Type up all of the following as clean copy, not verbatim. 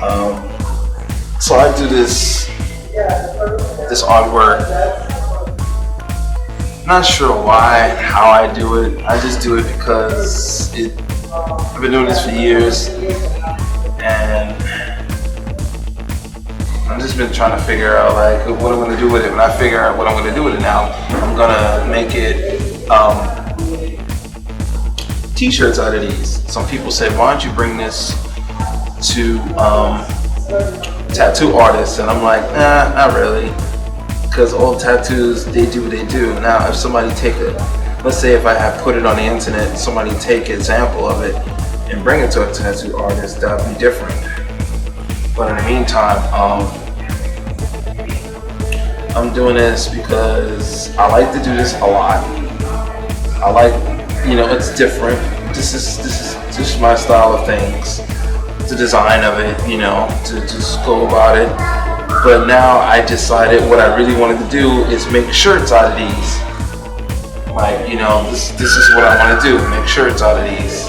So I do this artwork. Not sure why, how I do it. I just do it because I've been doing this for years, and I've just been trying to figure out like what I'm gonna do with it. When I figure out what I'm gonna do with it now, I'm gonna make it t-shirts out of these. Some people say, why don't you bring this to tattoo artists? And I'm like, nah, not really, because all tattoos, they do what they do. Now if somebody let's say if I had put it on the internet, somebody take an example of it and bring it to a tattoo artist, that would be different. But in the meantime, I'm doing this because I like to do this a lot. I like, it's different. This is my style of things. The design of it, to just go about it. But now I decided what I really wanted to do is make shirts out of these. Like, this is what I want to do, make shirts out of these.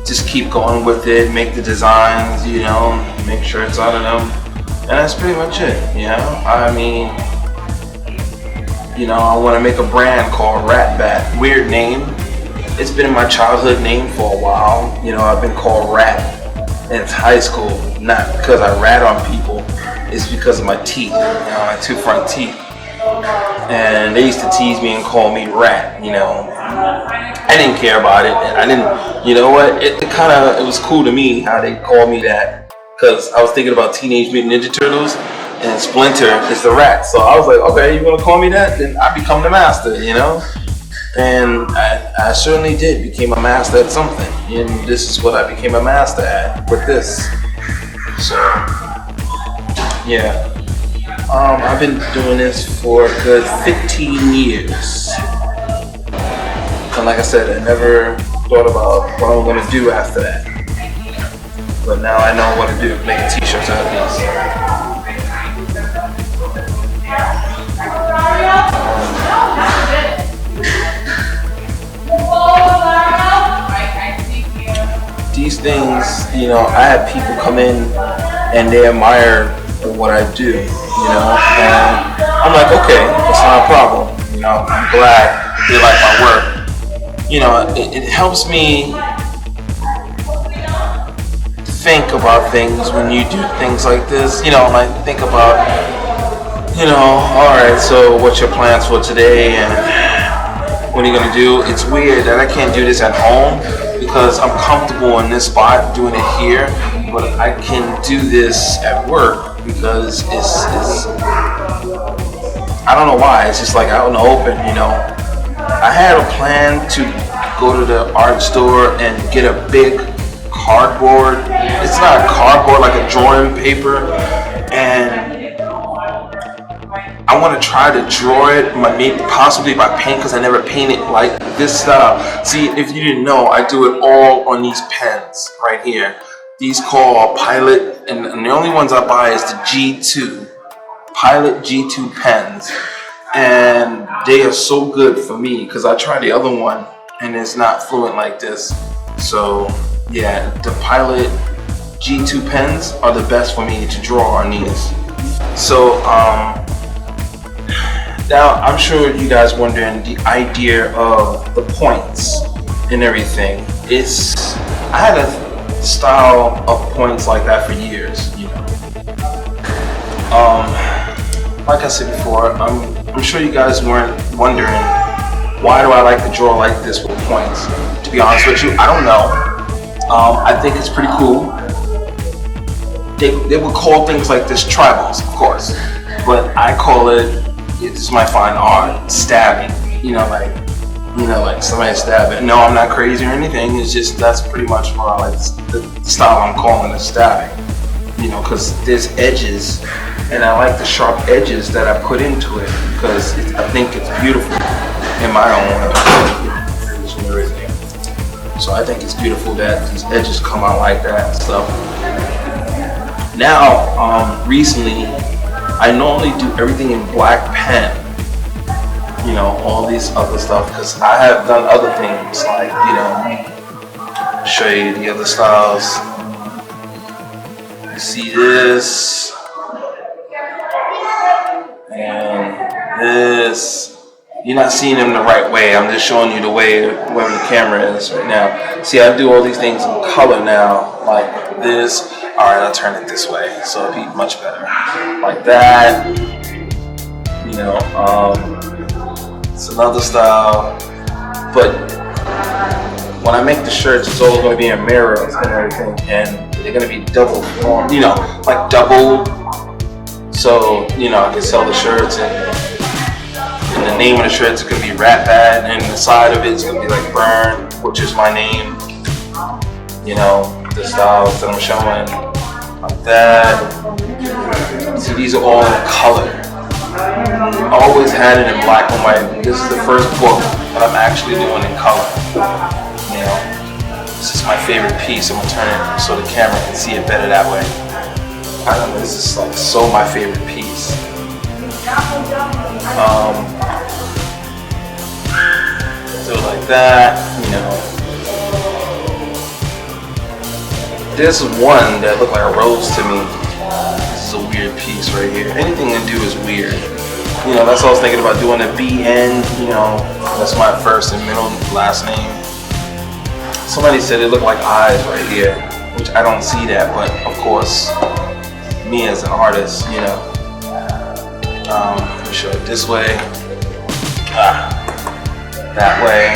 Just keep going with it, make the designs, make shirts out of them. And that's pretty much it, I mean, I want to make a brand called Rat Bat. Weird name. It's been my childhood name for a while. I've been called Rat since high school. Not because I rat on people. It's because of my teeth. My two front teeth. And they used to tease me and call me Rat. I didn't care about it. I didn't. You know what? It was cool to me how they called me that. Because I was thinking about Teenage Mutant Ninja Turtles. And Splinter is the rat. So I was like, okay, you want to call me that? Then I become the master, And I certainly did became a master at something. And this is what I became a master at with this. So, yeah. I've been doing this for a good 15 years. And like I said, I never thought about what I'm going to do after that. But now I know what to do, make t-shirts out of these. These things, I have people come in and they admire what I do, and I'm like, okay, that's not a problem. I'm glad they like my work. It helps me think about things when you do things like this. Like think about, alright, so what's your plans for today and what are you gonna do? It's weird that I can't do this at home because I'm comfortable in this spot doing it here, but I can do this at work because it's I don't know why, it's just like out in the open, I had a plan to go to the art store and get a big cardboard. It's not a cardboard, like a drawing paper, and I want to try to draw it, maybe possibly by paint, because I never painted like this style. See, if you didn't know, I do it all on these pens right here. These call Pilot, and the only ones I buy is the G2, Pilot G2 pens. And they are so good for me, because I tried the other one, and it's not fluent like this. So, yeah, the Pilot G2 pens are the best for me to draw on these. So, now, I'm sure you guys wondering the idea of the points and everything. I had a style of points like that for years, Like I said before, I'm sure you guys weren't wondering, why do I like to draw like this with points? To be honest with you, I don't know. I think it's pretty cool. They would call things like this tribals, of course, but I call it, this is my fine art, stabbing. Like somebody stabbing. No, I'm not crazy or anything. It's just that's pretty much what I like. The style I'm calling it stabbing. Because there's edges, and I like the sharp edges that I put into it because I think it's beautiful in my own way. So I think it's beautiful that these edges come out like that and stuff. Now, recently, I normally do everything in black pen, all these other stuff, because I have done other things like, show you the other styles. You see this and this. You're not seeing them the right way. I'm just showing you the way where the camera is right now. See, I do all these things in color now, like this. All right, I'll turn it this way, so it'll be much better. Like that. You know, it's another style. But when I make the shirts, it's all going to be in mirrors and everything, and they're going to be double, you know, like double. So, you know, I can sell the shirts and the name of the shirts is going to be Rat Bat, and the side of it is going to be like BERN, which is my name. You know, the styles that I'm showing, like that. See, these are all in color. I always had it in black and white. This is the first book that I'm actually doing in color. You know, this is my favorite piece. I'm going to turn it so the camera can see it better that way. I don't know, this is like so my favorite piece. So like that, you know. There's one that looked like a rose to me. This is a weird piece right here. Anything I do is weird. You know, that's what I was thinking about doing a BN, you know. That's my first and middle last name. Somebody said it looked like eyes right here, which I don't see that, but of course, me as an artist, you know. Let me show it this way. That way.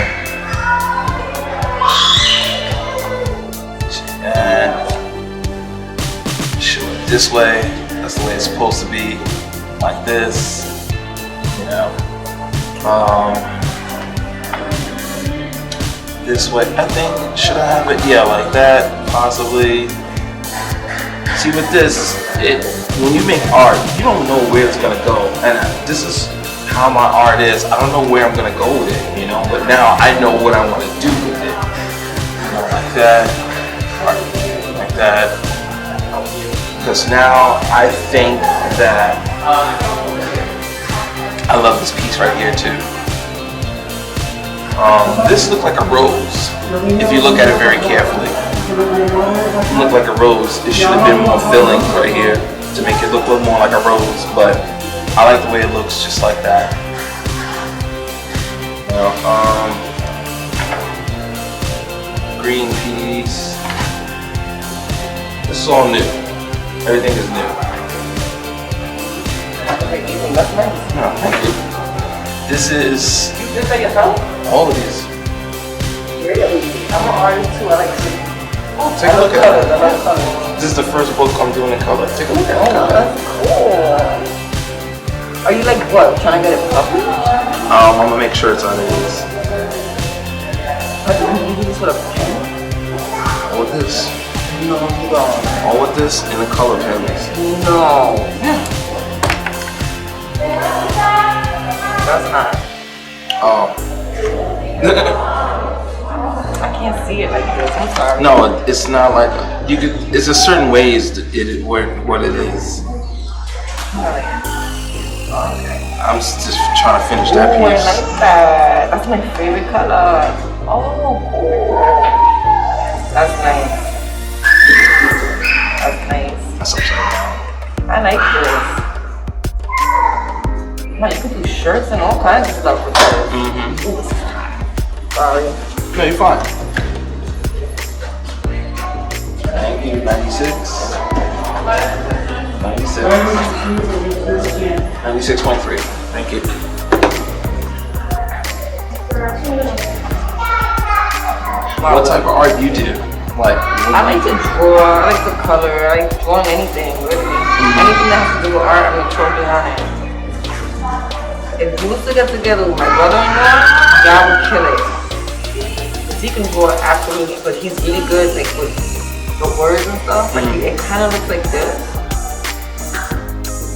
And show it this way. That's the way it's supposed to be. Like this. You know. This way. I think, should I have it? Yeah, like that. Possibly. See, with this, when you make art, you don't know where it's gonna go. And this is how my art is. I don't know where I'm gonna go with it, you know, but now I know what I want to do with it. You know, like that, like that. Because now I think that I love this piece right here too. This looks like a rose. If you look at it very carefully, it looked like a rose. It should have been more fillings right here to make it look a little more like a rose, but I like the way it looks just like that. You know, green piece. This is all new. Everything is new. That's nice. No, thank you. This is. You did that yourself? All of these. Really? I'm an artist too. I like to. Oh, take a look at it. This is the first book I'm doing in color. Take a look at it. Oh, that's cool. Are you like what? Trying to get it published? I'm gonna make sure it's on these. Are you using this with a pen? All with this. No, you don't. All with this and the color pens. No. That's not. Oh. I can't see it like this. I'm sorry. No, it's not like you could. It's a certain ways what it is. Okay. I'm just trying to finish that Ooh, I piece. like that. That's my favorite color. Oh, cool. That's nice. That's nice. That's upside down. I like this. Man, you could do shirts and all kinds of stuff with this. Oops. Sorry. No, you're fine. Thank you. 96. 96. 96.3. Thank you. What type of art do you do? Like, I like to draw. I like to color. I like drawing anything, really. Anything that has to do with art, I'm gonna throw behind it. If we was to get together with my brother-in-law, God would kill it. He can draw absolutely, but he's really good like with the words and stuff. Like it kind of looks like this.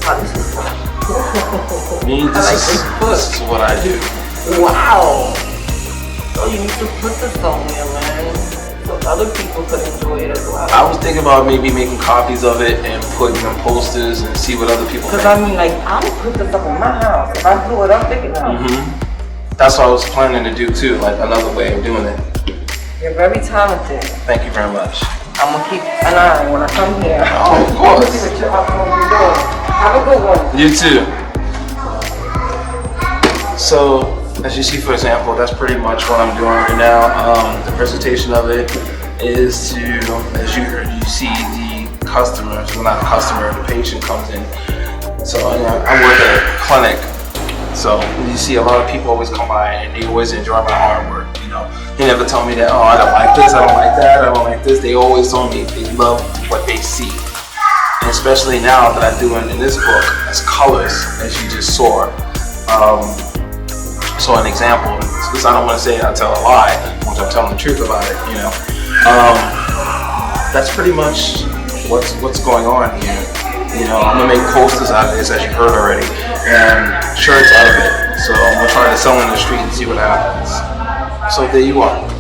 Oh, this is fun. this is what I do. Wow. So you need to put this somewhere, man, so other people could enjoy it as well. I was thinking about maybe making copies of it and putting on posters and see what other people think. Because I mean, like, I would put this up in my house. If I blew it up big enough. That's what I was planning to do too, like another way of doing it. Yeah, very talented. Thank you very much. I'm gonna keep an eye when I come here. Oh, of See course. what you're up doing. Have a good one. You too. So, as you see, for example, that's pretty much what I'm doing right now. The presentation of it is to, as you heard, you see the customers, well, not a customer, the patient comes in. So, you know, I work at a clinic. So you see a lot of people always come by and they always enjoy my artwork, you know. They never tell me that, oh, I don't like this, I don't like that, I don't like this. They always tell me they love what they see. And especially now that I'm doing in this book as colors, as you just saw. So an example, because I don't want to say I tell a lie, once I'm telling the truth about it, you know. That's pretty much what's going on here. You know, I'm gonna make posters out of this, as you heard already, and shirts out of it. So I'm gonna try to sell in the street and see what happens. So there you are.